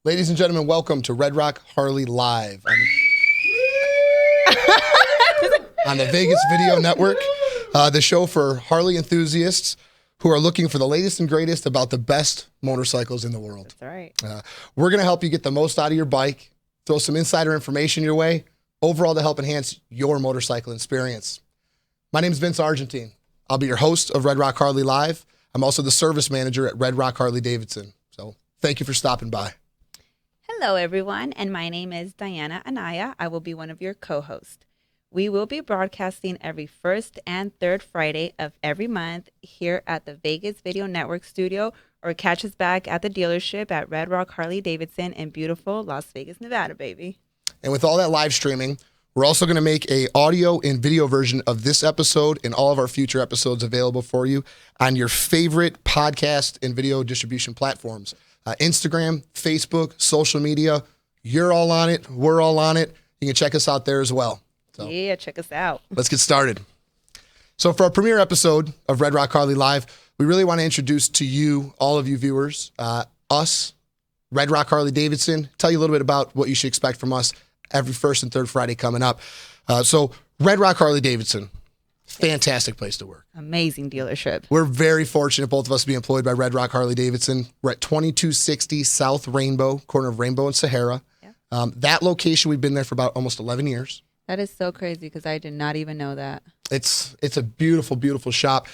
Ladies and gentlemen, welcome to Red Rock Harley Live on the Vegas Video Network, the show for Harley enthusiasts who are looking for the latest and greatest about the best motorcycles in the world. That's right. We're going to help you get the most out of your bike, throw some insider information your way, overall to help enhance your motorcycle experience. My name is Vince Argentine. I'll be your host of Red Rock Harley Live. I'm also the service manager at Red Rock Harley-Davidson. So thank you for stopping by. Hello, everyone, and my name is Diana Anaya. I will be one of your co-hosts. We will be broadcasting every first and third Friday of every month here at the Vegas Video Network studio, or catch us back at the dealership at Red Rock Harley-Davidson in beautiful Las Vegas, Nevada, baby. And with all that live streaming, we're also going to make a audio and video version of this episode and all of our future episodes available for you on your favorite podcast and video distribution platforms. Instagram, Facebook, social media. You're all on it. We're all on it. You can check us out there as well. So, yeah, check us out. Let's get started. So for our premiere episode of Red Rock Harley Live, we really want to introduce to you, all of you viewers, us, Red Rock Harley-Davidson, tell you a little bit about what you should expect from us every first and third Friday coming up. So Red Rock Harley-Davidson, fantastic place to work. Amazing dealership. We're very fortunate, both of us, to be employed by Red Rock Harley-Davidson. We're at 2260 South Rainbow, corner of Rainbow and Sahara. Yeah. That location, we've been there for about almost 11 years. That is so crazy because I did not even know that. It's a beautiful, beautiful shop.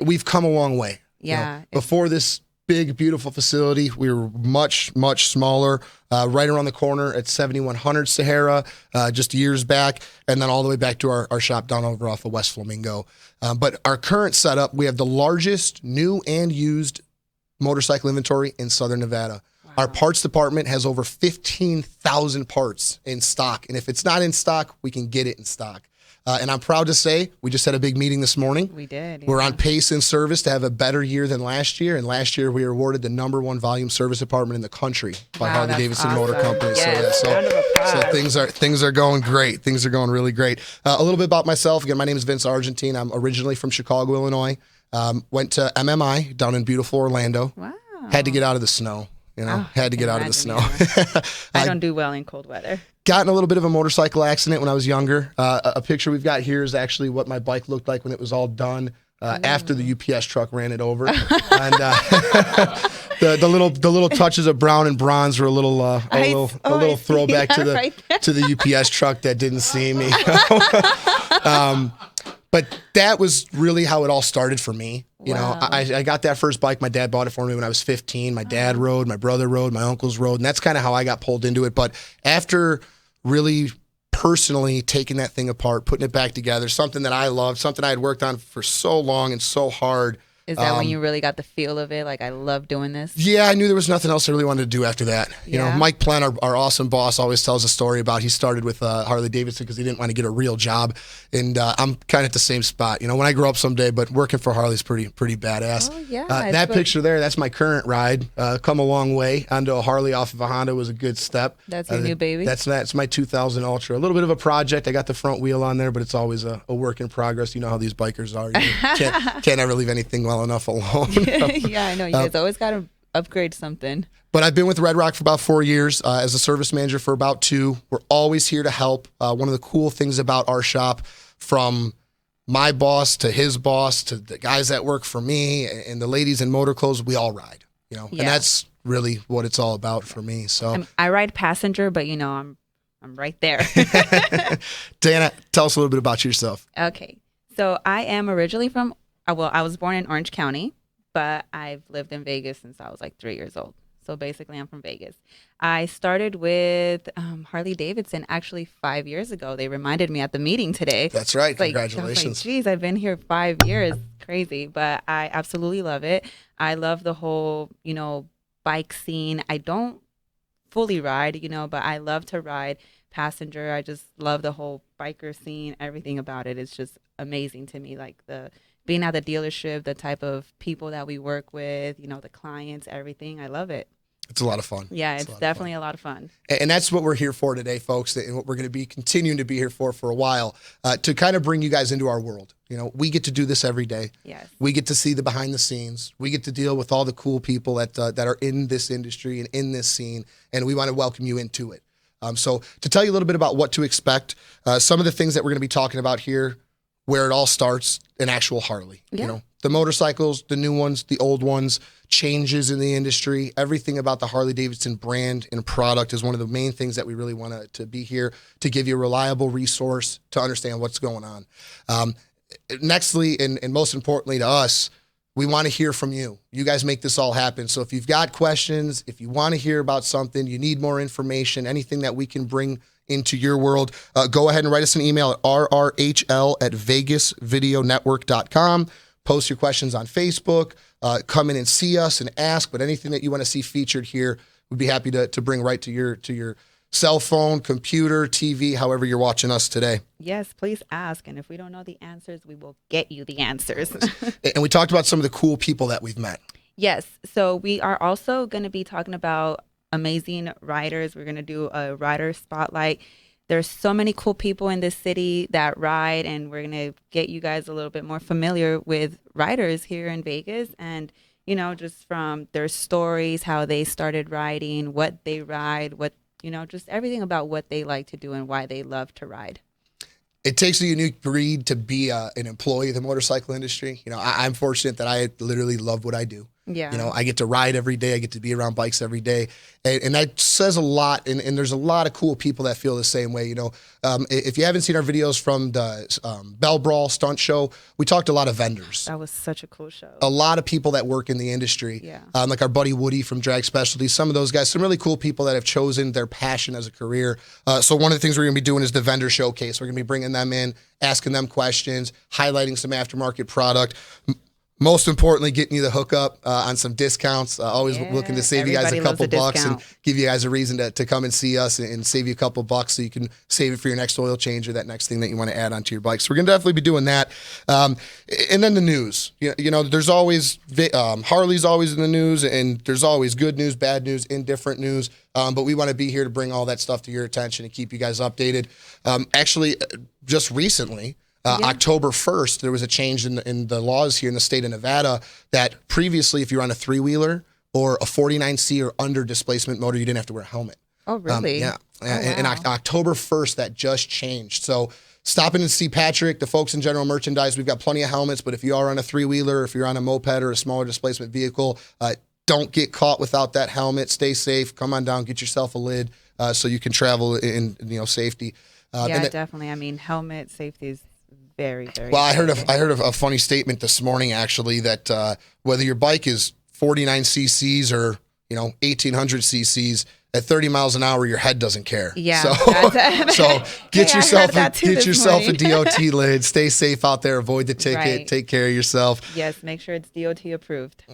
We've come a long way. Yeah. You know, before this big, beautiful facility, we were much, much smaller, right around the corner at 7100 Sahara, just years back, and then all the way back to our shop down over off of West Flamingo. But our current setup, we have the largest new and used motorcycle inventory in Southern Nevada. Wow. Our parts department has over 15,000 parts in stock, and if it's not in stock, we can get it in stock. And I'm proud to say we just had a big meeting this morning. We did. Yeah. We're on pace in service to have a better year than last year. And last year we were awarded the #1 volume service department in the country by Harley-Davidson awesome. Motor Company. Yes. So things are going great. Things are going really great. A little bit about myself. Again, my name is Vince Argentine. I'm originally from Chicago, Illinois. Went to MMI down in beautiful Orlando. Wow. Had to get out of the snow. Had to get out of the snow. I don't do well in cold weather. Got in a little bit of a motorcycle accident when I was younger. A picture we've got here is actually what my bike looked like when it was all done after the UPS truck ran it over. And the little touches of brown and bronze were a little throwback to the UPS truck that didn't see me. But that was really how it all started for me. You know, I got that first bike. My dad bought it for me when I was 15. My dad rode, my brother rode, my uncles rode, and that's kind of how I got pulled into it. But after really personally taking that thing apart, putting it back together, something that I loved, something I had worked on for so long and so hard. Is that when you really got the feel of it? Like, I love doing this? Yeah, I knew there was nothing else I really wanted to do after that. You know, Mike Plen, our awesome boss, always tells a story about he started with Harley-Davidson because he didn't want to get a real job. And I'm kind of at the same spot. You know, when I grow up someday, but working for Harley's pretty badass. Oh, yeah. That picture there, that's my current ride. Come a long way. Onto a Harley off of a Honda was a good step. That's your new baby? That's my 2000 Ultra. A little bit of a project. I got the front wheel on there, but it's always a work in progress. You know how these bikers are. You can't ever leave anything well enough alone. Yeah, I know. You guys always got to upgrade something. But I've been with Red Rock for about 4 years, as a service manager for about 2. We're always here to help. One of the cool things about our shop, from my boss to his boss to the guys that work for me and the ladies in motor clothes, we all ride. You know, and that's really what it's all about for me. So I ride passenger, but I'm right there. Dana, tell us a little bit about yourself. Okay, so I am originally from. I was born in Orange County, but I've lived in Vegas since I was like 3 years old. So basically, I'm from Vegas. I started with Harley-Davidson actually 5 years ago. They reminded me at the meeting today. That's right. Congratulations. Geez, I've been here 5 years. Crazy. But I absolutely love it. I love the whole, bike scene. I don't fully ride, but I love to ride passenger. I just love the whole biker scene. Everything about it is just amazing to me. Like being at the dealership, the type of people that we work with, the clients, everything. I love it. It's a lot of fun. Yeah, it's definitely a lot of fun. And that's what we're here for today, folks, and what we're going to be continuing to be here for a while, to kind of bring you guys into our world. You know, we get to do this every day. Yes. We get to see the behind the scenes. We get to deal with all the cool people that are in this industry and in this scene, and we want to welcome you into it. So to tell you a little bit about what to expect, some of the things that we're going to be talking about here, where it all starts, an actual Harley. Yeah. You know, the motorcycles, the new ones, the old ones, changes in the industry, everything about the Harley-Davidson brand and product is one of the main things that we really want to be here to give you a reliable resource to understand what's going on. Nextly, and most importantly to us, we want to hear from you. You guys make this all happen. So if you've got questions, if you want to hear about something, you need more information, anything that we can bring into your world, go ahead and write us an email at rrhl@vegasvideonetwork.com. Post your questions on Facebook. Come in and see us and ask. But anything that you want to see featured here, we'd be happy to bring right to your cell phone, computer, TV, however you're watching us today. Yes, please ask. And if we don't know the answers, we will get you the answers. And we talked about some of the cool people that we've met. Yes. So we are also going to be talking about amazing riders. We're going to do a rider spotlight. There's so many cool people in this city that ride, and we're going to get you guys a little bit more familiar with riders here in Vegas, and, you know, just from their stories, how they started riding, what they ride, what, you know, just everything about what they like to do and why they love to ride. It takes a unique breed to be an employee of the motorcycle industry. You know, I'm fortunate that I literally love what I do. Yeah. You know, I get to ride every day. I get to be around bikes every day. And that says a lot. And there's a lot of cool people that feel the same way. You know, if you haven't seen our videos from the Bell Brawl stunt show, we talked to a lot of vendors. That was such a cool show. A lot of people that work in the industry. Yeah. Like our buddy Woody from Drag Specialties. Some of those guys, some really cool people that have chosen their passion as a career. So one of the things we're going to be doing is the vendor showcase. We're going to be bringing them in, asking them questions, highlighting some aftermarket product. Most importantly, getting you the hookup on some discounts. Always looking to save you guys a couple bucks and give you guys a reason to come and see us and save you a couple bucks so you can save it for your next oil change or that next thing that you want to add onto your bike. So we're going to definitely be doing that. And then the news. You know, there's always Harley's always in the news, and there's always good news, bad news, indifferent news. But we want to be here to bring all that stuff to your attention and keep you guys updated. Actually, just recently, October 1st, there was a change in the laws here in the state of Nevada that previously, if you're on a three-wheeler or a 49C or under displacement motor, you didn't have to wear a helmet. Oh, really? Yeah. Oh, and wow. October 1st, that just changed. So stop in and see Patrick, the folks in general merchandise. We've got plenty of helmets, but if you are on a three-wheeler, if you're on a moped or a smaller displacement vehicle, don't get caught without that helmet. Stay safe. Come on down. Get yourself a lid so you can travel in safety. Yeah, definitely. I mean, helmet safety is very, very. Well, I heard a funny statement this morning, actually, that whether your bike is 49 cc's or 1800 cc's, at 30 miles an hour, your head doesn't care. Yeah. So get yourself a DOT lid. Stay safe out there. Avoid the ticket. Right. Take care of yourself. Yes, make sure it's DOT approved.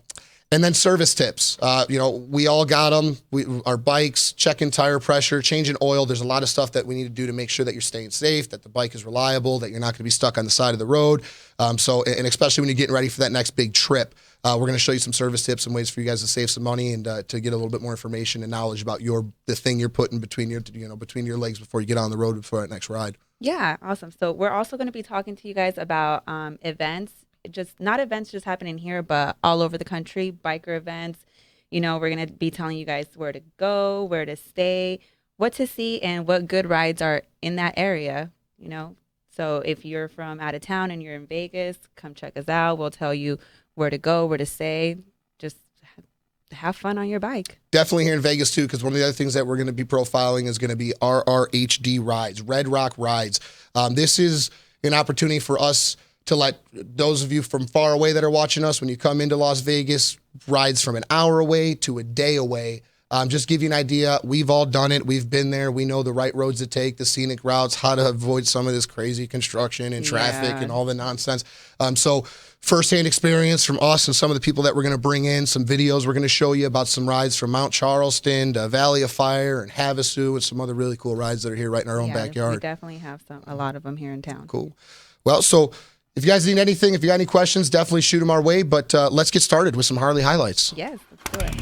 And then service tips. We all got them. Our bikes, checking tire pressure, changing oil. There's a lot of stuff that we need to do to make sure that you're staying safe, that the bike is reliable, that you're not going to be stuck on the side of the road. And especially when you're getting ready for that next big trip, we're going to show you some service tips and ways for you guys to save some money and to get a little bit more information and knowledge about the thing you're putting between your legs before you get on the road for that next ride. Yeah, awesome. So we're also going to be talking to you guys about events. Not events just happening here, but all over the country, biker events. We're going to be telling you guys where to go, where to stay, what to see, and what good rides are in that area, So if you're from out of town and you're in Vegas, come check us out. We'll tell you where to go, where to stay. Just have fun on your bike. Definitely here in Vegas, too, because one of the other things that we're going to be profiling is going to be RRHD rides, Red Rock rides. This is an opportunity for us to let those of you from far away that are watching us, when you come into Las Vegas, rides from an hour away to a day away. Just give you an idea. We've all done it. We've been there. We know the right roads to take, the scenic routes, how to avoid some of this crazy construction and traffic and all the nonsense. So firsthand experience from us and some of the people that we're going to bring in, some videos we're going to show you about some rides from Mount Charleston to Valley of Fire and Havasu and some other really cool rides that are here right in our own backyard. We definitely have a lot of them here in town. Cool. Well, so if you guys need anything, if you got any questions, definitely shoot them our way. But let's get started with some Harley highlights. Yes, let's do it.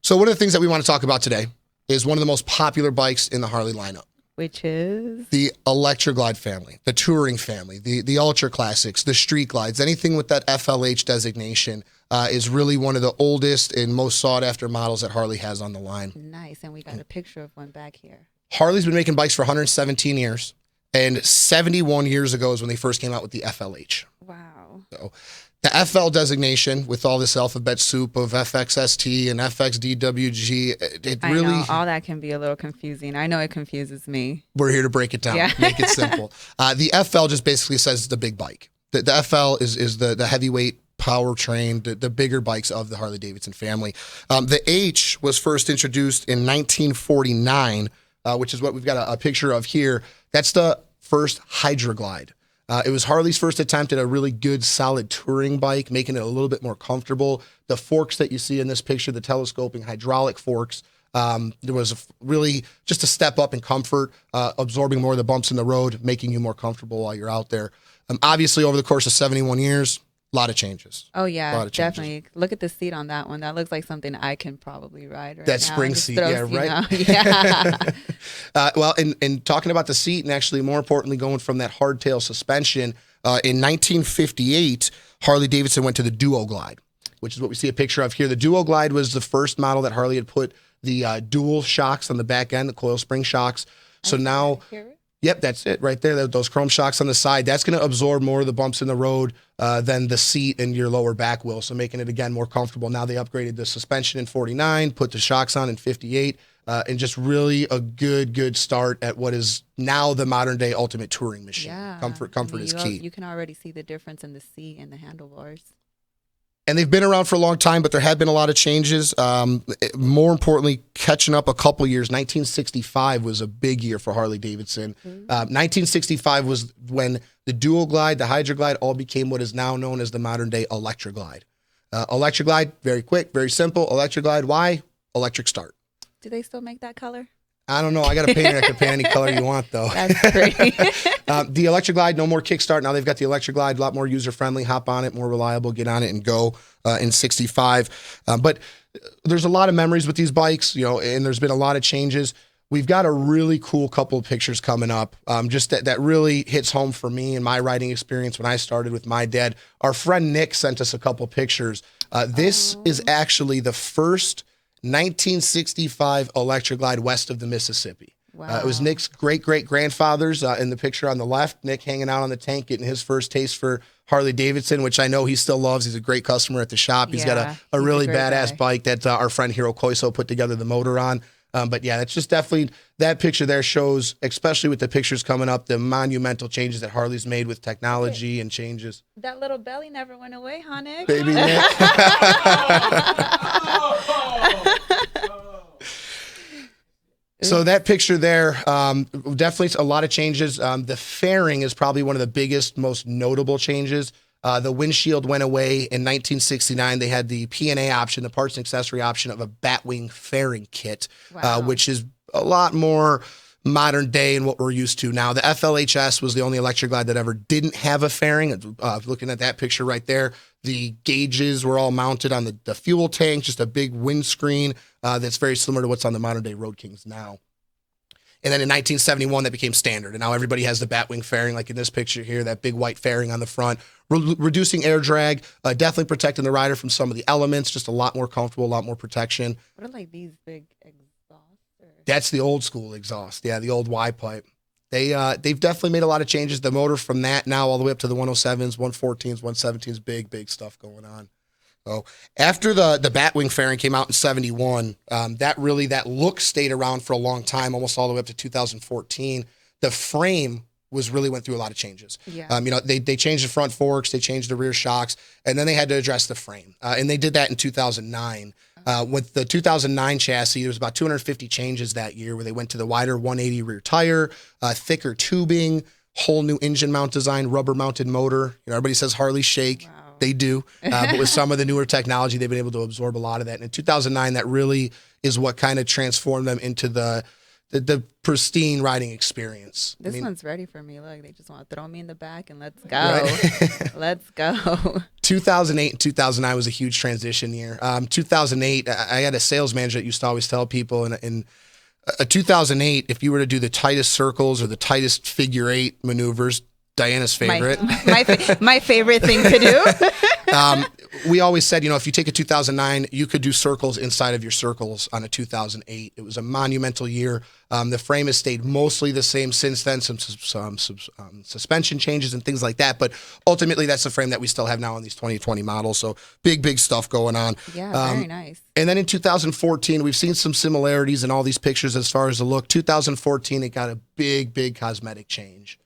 So one of the things that we want to talk about today is one of the most popular bikes in the Harley lineup. Which is? The Electra Glide family, the touring family, the ultra classics, the street glides, anything with that FLH designation is really one of the oldest and most sought after models that Harley has on the line. Nice. And we got a picture of one back here. Harley's been making bikes for 117 years, and 71 years ago is when they first came out with the FLH. Wow. So the FL designation with all this alphabet soup of FXST and FXDWG, it I really... know, all that can be a little confusing. I know it confuses me. We're here to break it down, make it simple. The FL just basically says the big bike. The FL is the heavyweight powertrain, the bigger bikes of the Harley-Davidson family. The H was first introduced in 1949, which is what we've got a picture of here. That's the first Hydra Glide. It was Harley's first attempt at a really good, solid touring bike, making it a little bit more comfortable. The forks that you see in this picture, the telescoping hydraulic forks, there was really just a step up in comfort, absorbing more of the bumps in the road, making you more comfortable while you're out there. Obviously, over the course of 71 years, a lot of changes. Oh, yeah, definitely. Look at the seat on that one. That looks like something I can probably ride right now. That spring seat, throws, right? Yeah. Well, and talking about the seat and actually more importantly going from that hardtail suspension, in 1958, Harley-Davidson went to the Duo Glide, which is what we see a picture of here. The Duo Glide was the first model that Harley had put the dual shocks on the back end, the coil spring shocks. So now... Yep, that's it right there. Those chrome shocks on the side. That's going to absorb more of the bumps in the road than the seat and your lower back will. So making it, again, more comfortable. Now they upgraded the suspension in 49, put the shocks on in 58, and just really a good start at what is now the modern day ultimate touring machine. Yeah. Comfort is key. You can already see the difference in the seat and the handlebars. And they've been around for a long time, but there have been a lot of changes. More importantly, catching up a couple years. 1965 was a big year for Harley-Davidson. 1965 was when the Duo Glide, the Hydra Glide, all became what is now known as the modern-day Electra Glide. Electra Glide, very quick, very simple. Electra Glide, why? Electric start. Do they still make that color? I don't know. I got a painter that can paint any color you want, though. That's pretty. The Electra Glide, no more kickstart. Now they've got the Electra Glide, a lot more user-friendly. Hop on it, more reliable, get on it and go in 65. But there's a lot of memories with these bikes, and there's been a lot of changes. We've got a really cool couple of pictures coming up, just that really hits home for me and my riding experience when I started with my dad. Our friend Nick sent us a couple pictures. This is actually the first 1965 Electra Glide west of the Mississippi. Wow. It was Nick's great-great-grandfather's in the picture on the left. Nick hanging out on the tank, getting his first taste for Harley-Davidson, which I know he still loves. He's a great customer at the shop. He's got a really badass bike that our friend Hiro Koiso put together the motor on. But yeah, that's just definitely, that picture there shows, especially with the pictures coming up, the monumental changes that Harley's made with technology and changes. That little belly never went away, huh, Nick? Baby Nick. So that picture there, definitely a lot of changes. The fairing is probably one of the biggest, most notable changes. The windshield went away in 1969. They had the P&A option, the parts and accessory option of a Batwing fairing kit, which is a lot more modern day and what we're used to now. The FLHS was the only Electra Glide that ever didn't have a fairing. Looking at that picture right there, the gauges were all mounted on the fuel tank, just a big windscreen that's very similar to what's on the modern day Road Kings now. And then in 1971, that became standard. And now everybody has the Batwing fairing, like in this picture here, that big white fairing on the front, reducing air drag, definitely protecting the rider from some of the elements, just a lot more comfortable, a lot more protection. What are like these big exhausts? That's the old school exhaust. Yeah, the old Y pipe. They've definitely made a lot of changes. The motor from that now all the way up to the 107s, 114s, 117s, big stuff going on. So after the Batwing fairing came out in 71, that look stayed around for a long time, almost all the way up to 2014. The frame went through a lot of changes. Yeah. They changed the front forks, they changed the rear shocks, and then they had to address the frame. And they did that in 2009. With the 2009 chassis, there was about 250 changes that year where they went to the wider 180 rear tire, thicker tubing, whole new engine mount design, rubber mounted motor. Everybody says Harley shake. Wow. They do. But with some of the newer technology, they've been able to absorb a lot of that. And in 2009, that really is what kind of transformed them into the the pristine riding experience. This one's ready for me. Look, they just want to throw me in the back and let's go. Right? Let's go. 2008 and 2009 was a huge transition year. 2008, I had a sales manager that used to always tell people in 2008, if you were to do the tightest circles or the tightest figure eight maneuvers, Diana's favorite. My favorite thing to do. We always said, if you take a 2009, you could do circles inside of your circles on a 2008. It was a monumental year. The frame has stayed mostly the same since then, some suspension changes and things like that. But ultimately, that's the frame that we still have now on these 2020 models. So big stuff going on. Yeah, very nice. And then in 2014, we've seen some similarities in all these pictures as far as the look. 2014, it got a big cosmetic change.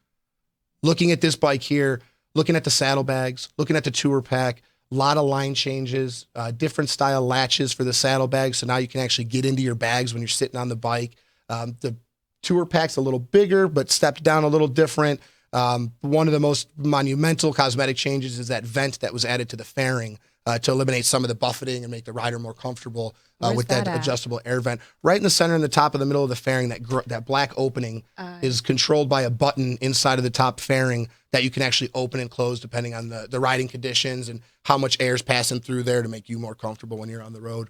Looking at this bike here, looking at the saddlebags, looking at the tour pack, a lot of line changes, different style latches for the saddlebags. So now you can actually get into your bags when you're sitting on the bike. The tour pack's a little bigger, but stepped down a little different. One of the most monumental cosmetic changes is that vent that was added to the fairing to eliminate some of the buffeting and make the rider more comfortable with that adjustable air vent. Right in the center, in the top of the middle of the fairing, that black opening is controlled by a button inside of the top fairing that you can actually open and close depending on the riding conditions and how much air is passing through there to make you more comfortable when you're on the road.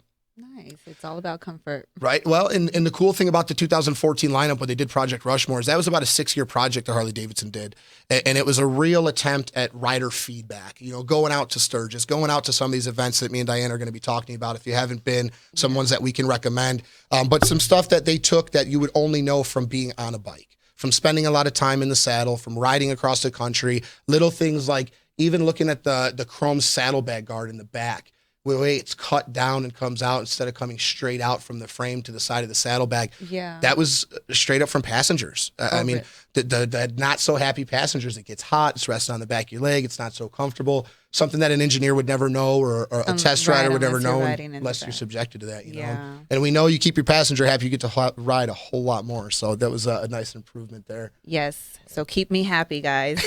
Nice. It's all about comfort. Right. Well, and the cool thing about the 2014 lineup when they did Project Rushmore is that was about a 6-year project that Harley-Davidson did. And it was a real attempt at rider feedback, going out to Sturgis, going out to some of these events that me and Diana are going to be talking about. If you haven't been, some ones that we can recommend. But some stuff that they took that you would only know from being on a bike, from spending a lot of time in the saddle, from riding across the country, little things like even looking at the chrome saddlebag guard in the back. The way it's cut down and comes out instead of coming straight out from the frame to the side of the saddlebag. Yeah. That was straight up from passengers. I mean, the not so happy passengers, it gets hot, it's resting on the back of your leg, it's not so comfortable. Something that an engineer would never know or a test rider would never know unless you're subjected to that, know. And we know you keep your passenger happy, you get to ride a whole lot more. So that was a nice improvement there. Yes. So keep me happy, guys.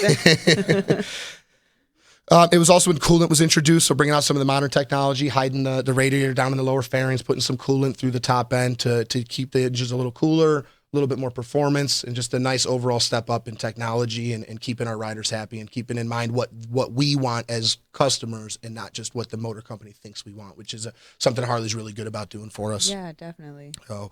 It was also when coolant was introduced, so bringing out some of the modern technology, hiding the radiator down in the lower fairings, putting some coolant through the top end to keep the engines a little cooler, a little bit more performance, and just a nice overall step up in technology and keeping our riders happy and keeping in mind what we want as customers and not just what the motor company thinks we want, which is something Harley's really good about doing for us. Yeah, definitely. So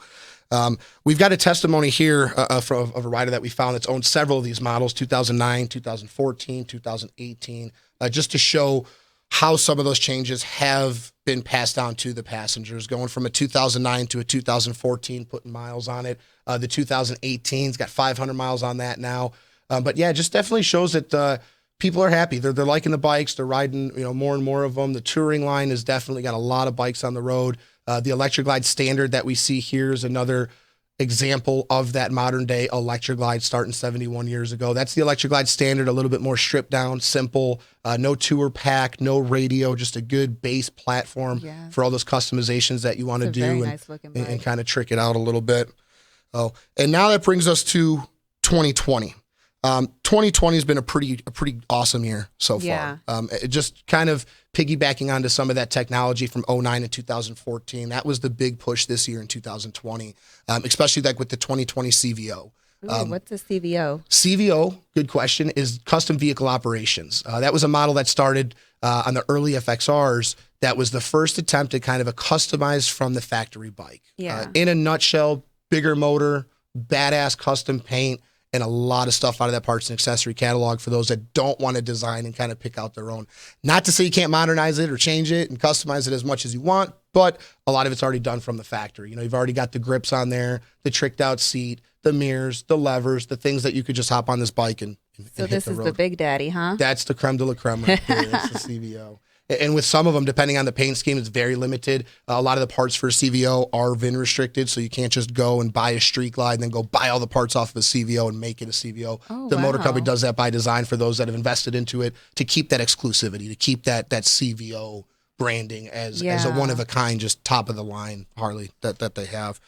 we've got a testimony here of a rider that we found that's owned several of these models, 2009, 2014, 2018, just to show how some of those changes have been passed down to the passengers, going from a 2009 to a 2014, putting miles on it. The 2018's got 500 miles on that now. But yeah, just definitely shows that people are happy. They're liking the bikes. They're riding, more and more of them. The touring line has definitely got a lot of bikes on the road. The Electra Glide standard that we see here is another example of that modern day Electra Glide starting 71 years ago. That's the Electra Glide standard, a little bit more stripped down, simple, no tour pack, no radio, just a good base platform for all those customizations that you want to do and kind of trick it out a little bit. Oh, and now that brings us to 2020. 2020 has been a pretty awesome year so far. It just kind of piggybacking onto some of that technology from 2009 and 2014. That was the big push this year in 2020, especially like with the 2020 CVO. What's a CVO? CVO, good question, is custom vehicle operations. That was a model that started on the early FXRs. That was the first attempt at kind of a customized from the factory bike. In a nutshell, bigger motor, badass custom paint, and a lot of stuff out of that parts and accessory catalog for those that don't want to design and kind of pick out their own. Not to say you can't modernize it or change it and customize it as much as you want, but a lot of it's already done from the factory. You've already got the grips on there, the tricked out seat, the mirrors, the levers, the things that you could just hop on this bike and So hit this the is road. the big daddy, huh? That's the creme de la creme right there. That's the CVO. And with some of them, depending on the paint scheme, it's very limited. A lot of the parts for a CVO are VIN restricted, so you can't just go and buy a Street Glide and then go buy all the parts off of a CVO and make it a CVO. The motor company does that by design for those that have invested into it to keep that exclusivity, to keep that CVO branding as a one-of-a-kind, just top-of-the-line Harley that they have.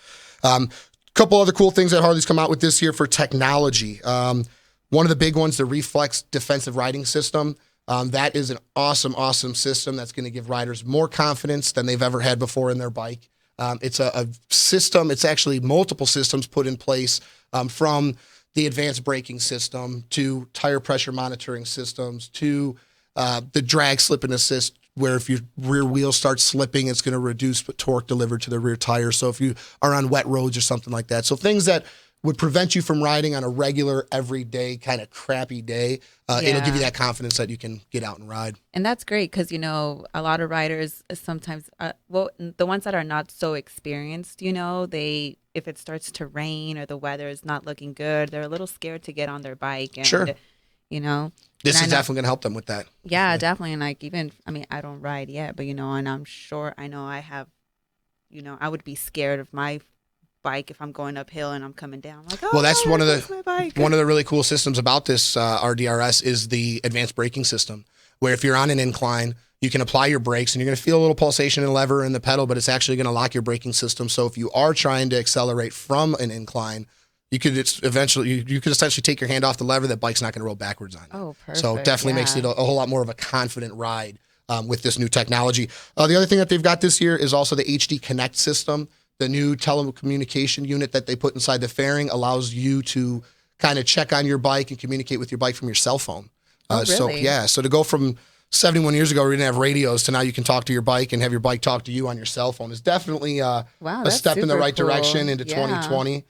Couple other cool things that Harley's come out with this year for technology. One of the big ones, the Reflex defensive riding system. That is an awesome system that's going to give riders more confidence than they've ever had before in their bike. It's a system. It's actually multiple systems put in place from the advanced braking system to tire pressure monitoring systems to the drag slip and assist, where if your rear wheel starts slipping, it's going to reduce torque delivered to the rear tire. So if you are on wet roads or something like that. So things that would prevent you from riding on a regular, everyday kind of crappy day, it'll give you that confidence that you can get out and ride. And that's great because, a lot of riders sometimes, the ones that are not so experienced, if it starts to rain or the weather is not looking good, they're a little scared to get on their bike. And, sure. This is definitely going to help them with that. Yeah, definitely. And I don't ride yet, but, and I'm sure I have, I would be scared of my bike if I'm going uphill and I'm coming down. Like, well, that's one of the really cool systems about this RDRS is the advanced braking system, where if you're on an incline, you can apply your brakes and you're going to feel a little pulsation in the lever and the pedal, but it's actually going to lock your braking system. So if you are trying to accelerate from an incline, you could essentially take your hand off the lever. That bike's not going to roll backwards on you. Oh, perfect. So it definitely makes it a whole lot more of a confident ride with this new technology. The other thing that they've got this year is also the HD Connect system. The new telecommunication unit that they put inside the fairing allows you to kind of check on your bike and communicate with your bike from your cell phone. Really? So to go from 71 years ago, we didn't have radios, to now you can talk to your bike and have your bike talk to you on your cell phone is definitely a step in the right direction into 2020.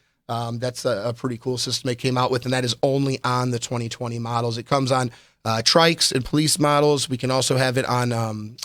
That's a pretty cool system they came out with, and that is only on the 2020 models. It comes on trikes and police models. We can also have it on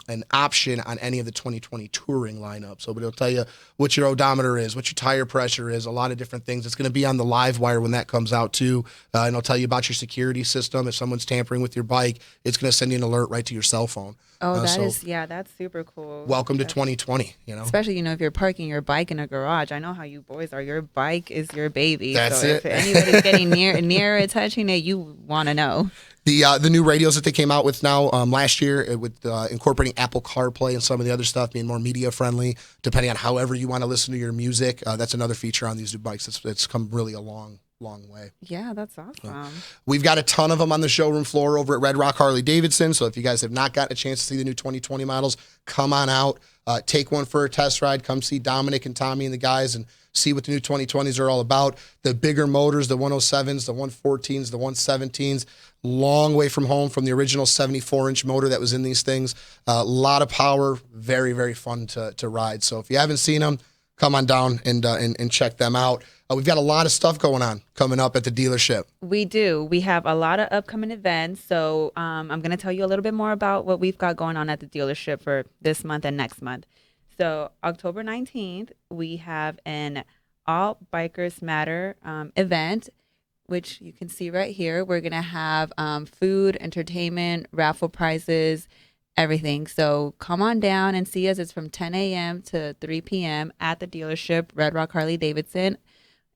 an option on any of the 2020 touring lineup. So, but it'll tell you what your odometer is, what your tire pressure is, a lot of different things. It's going to be on the live wire when that comes out too, and it'll tell you about your security system. If someone's tampering with your bike, it's going to send you an alert right to your cell phone. Oh, that's super cool. Welcome to 2020. Especially if you're parking your bike in a garage. I know how you boys are. Your bike is your baby. That's so it. If anybody's getting near it, touching it, you want to know. The new radios that they came out with now last year with incorporating Apple CarPlay and some of the other stuff, being more media friendly, depending on however you want to listen to your music. That's another feature on these new bikes. It's come really a long way. Yeah, that's awesome. We've got a ton of them on the showroom floor over at Red Rock Harley-Davidson. So if you guys have not gotten a chance to see the new 2020 models, come on out, take one for a test ride. Come see Dominic and Tommy and the guys and see what the new 2020s are all about. The bigger motors, the 107s, the 114s, the 117s, long way from home from the original 74-inch motor that was in these things. A lot of power, very, very fun to ride. So if you haven't seen them, come on down and check them out. We've got a lot of stuff coming up at the dealership. We do. We have a lot of upcoming events. So I'm going to tell you a little bit more about what we've got going on at the dealership for this month and next month. So October 19th, we have an All Bikers Matter event, which you can see right here. We're going to have food, entertainment, raffle prizes, everything. So come on down and see us. It's from 10 a.m. to 3 p.m. at the dealership, Red Rock Harley-Davidson.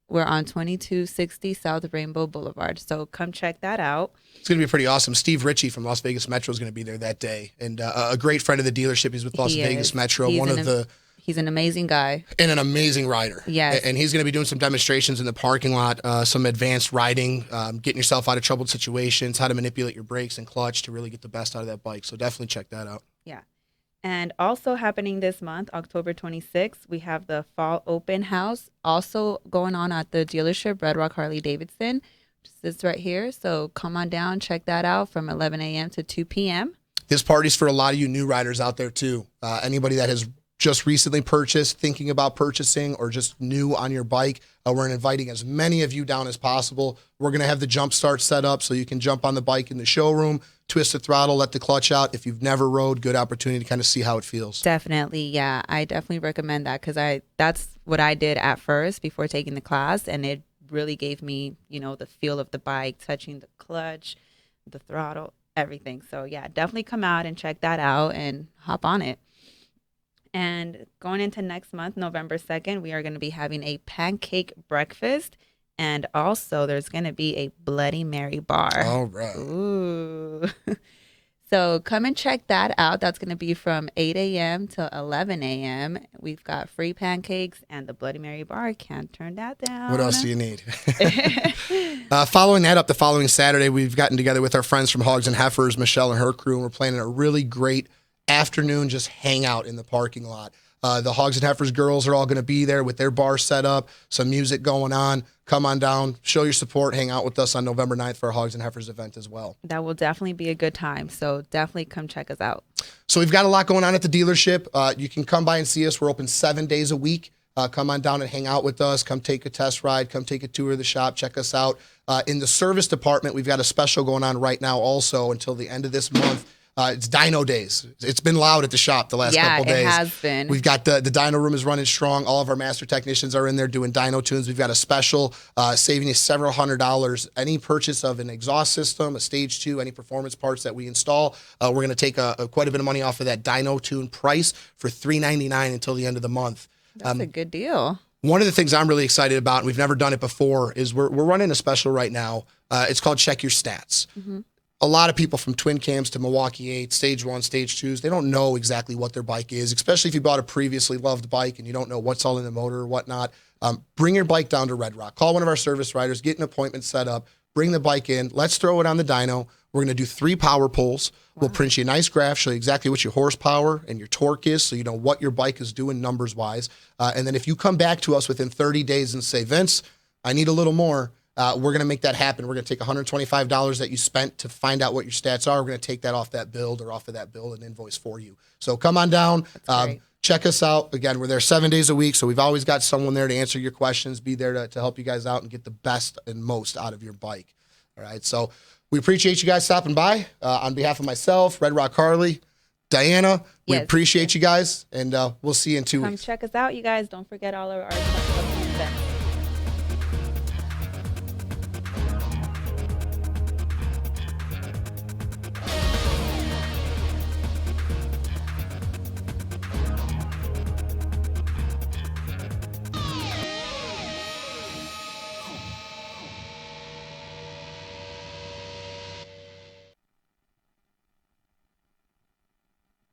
We're on 2260 South Rainbow Boulevard. So come check that out. It's going to be pretty awesome. Steve Ritchie from Las Vegas Metro is going to be there that day. And a great friend of the dealership. He's with Las Vegas Metro. He's an amazing guy. And an amazing rider. Yes. And he's going to be doing some demonstrations in the parking lot, some advanced riding, getting yourself out of troubled situations, how to manipulate your brakes and clutch to really get the best out of that bike. So definitely check that out. Yeah. And also happening this month, October 26th, we have the Fall Open House also going on at the dealership, Red Rock Harley-Davidson. It's right here. So come on down, check that out from 11 a.m. to 2 p.m. This party's for a lot of you new riders out there, too. Anybody that has just recently purchased, thinking about purchasing, or just new on your bike, we're inviting as many of you down as possible. We're going to have the jump start set up so you can jump on the bike in the showroom, twist the throttle, let the clutch out. If you've never rode, good opportunity to kind of see how it feels. Definitely, yeah. I definitely recommend that because that's what I did at first before taking the class, and it really gave me, the feel of the bike, touching the clutch, the throttle, everything. So, yeah, definitely come out and check that out and hop on it. And going into next month, November 2nd, we are going to be having a pancake breakfast. And also there's going to be a Bloody Mary bar. All right. Ooh. So come and check that out. That's going to be from 8 a.m. to 11 a.m. We've got free pancakes and the Bloody Mary bar. Can't turn that down. What else do you need? Following that up, the following Saturday, we've gotten together with our friends from Hogs and Heifers, Michelle and her crew, and we're planning a really great afternoon just hang out in the parking lot. The Hogs and Heifers girls are all going to be there with their bar set up, some music going on. Come on down, show your support, hang out with us on November 9th for our Hogs and Heifers event as well. That will definitely be a good time. So definitely come check us out. So we've got a lot going on at the dealership. You can come by and see us. We're open 7 days a week. Come on down and hang out with us. Come take a test ride. Come take a tour of the shop. Check us out. In the service department, we've got a special going on right now also until the end of this month. It's Dyno days. It's been loud at the shop the last couple days. Yeah, it has been. We've got the Dyno room is running strong. All of our master technicians are in there doing Dyno tunes. We've got a special saving you several $100. Any purchase of an exhaust system, a stage 2, any performance parts that we install, we're going to take quite a bit of money off of that Dyno tune price for $399 until the end of the month. That's a good deal. One of the things I'm really excited about, and we've never done it before, is we're running a special right now. It's called Check Your Stats. Mm-hmm. A lot of people from Twin Cams to Milwaukee 8, Stage 1, Stage 2s, they don't know exactly what their bike is, especially if you bought a previously loved bike and you don't know what's all in the motor or whatnot. Bring your bike down to Red Rock. Call one of our service riders, get an appointment set up, bring the bike in. Let's throw it on the dyno. We're going to do 3 power pulls. Wow. We'll print you a nice graph, show you exactly what your horsepower and your torque is so you know what your bike is doing numbers-wise. And then if you come back to us within 30 days and say, Vince, I need a little more, we're going to make that happen. We're going to take $125 that you spent to find out what your stats are. We're going to take that off that build or off of that bill and invoice for you. So come on down. Check us out. Again, we're there 7 days a week, so we've always got someone there to answer your questions, be there to help you guys out and get the best and most out of your bike. All right, so we appreciate you guys stopping by. On behalf of myself, Red Rock Harley, Diana, we appreciate you guys, and we'll see you in 2 weeks. Come check us out, you guys. Don't forget all of our